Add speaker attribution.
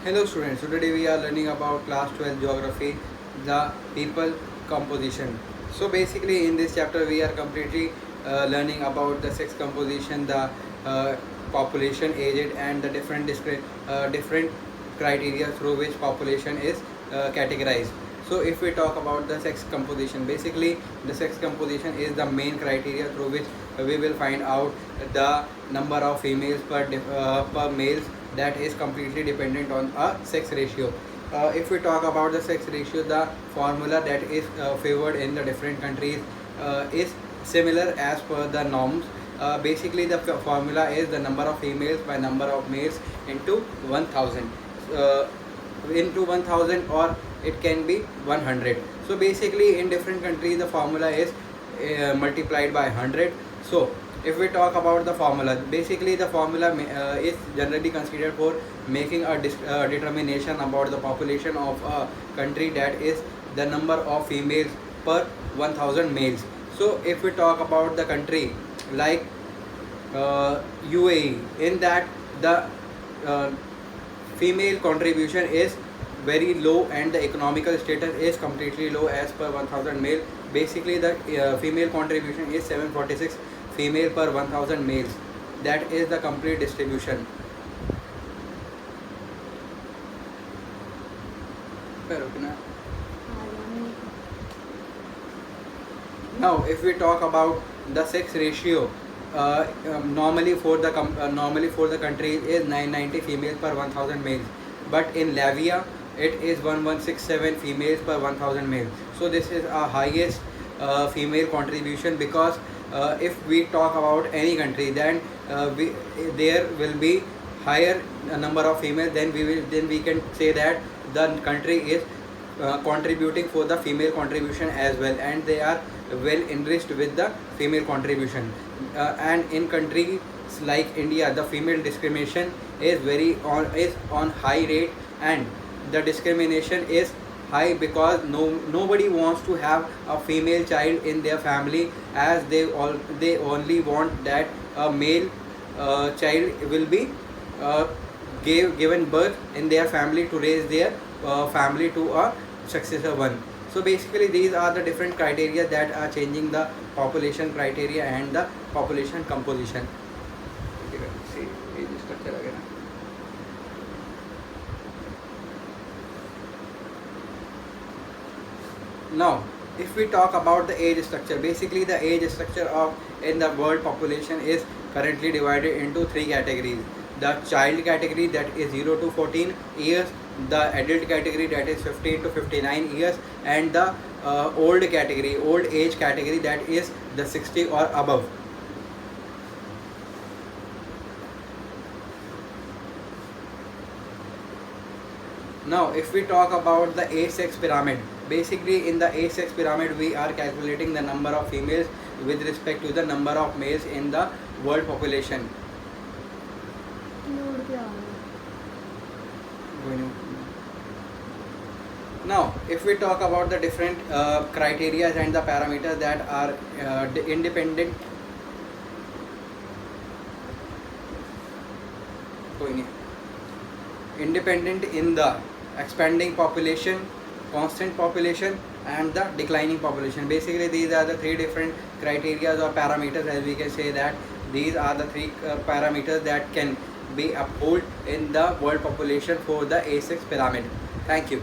Speaker 1: Hello students, so today we are learning about class 12 geography, the people composition. So basically in this chapter we are completely learning about the sex composition, the population, aged and the different criteria through which population is categorized. So if we talk about the sex composition, basically the sex composition is the main criteria through which we will find out the number of females per males, that is completely dependent on a sex ratio. If we talk about the sex ratio, the formula that is favored in the different countries is similar as per the norms. Basically the formula is the number of females by number of males into 1000, into 1000, or it can be 100. So basically in different countries the formula is multiplied by 100. So if we talk about the formula, basically the formula is generally considered for making a determination about the population of a country, that is the number of females per 1000 males. So if we talk about the country like UAE, in that the uh, female contribution is very low and the economical status is completely low as per 1000 male. Basically the female contribution is 746 female per 1000 males. That is the complete distribution. Now if we talk about the sex ratio, normally for the country is 990 females per 1000 males, but in Lavia it is 1167 females per 1000 males. So this is our highest female contribution, because if we talk about any country, then there will be higher number of females, then we can say that the country is contributing for the female contribution as well, and they are well enriched with the female contribution. And in countries like India, the female discrimination is on high rate, and the discrimination is high because nobody wants to have a female child in their family, as they only want that a male child will be given birth in their family to raise their family to a successor one. So basically these are the different criteria that are changing the population criteria and the population composition. See, age structure again. Now if we talk about the age structure, basically the age structure of in the world population is currently divided into three categories: the child category, that is 0 to 14 years, the adult category, that is 15 to 59 years, and the old age category, that is the 60 or above. Now if we talk about the age sex pyramid, basically in the age sex pyramid we are calculating the number of females with respect to the number of males in the world population. Now if we talk about the different criteria and the parameters that are independent in the expanding population, constant population and the declining population. Basically these are the three different criteria or parameters, as we can say that these are the three parameters that can be upheld in the world population for the age sex pyramid. Thank you.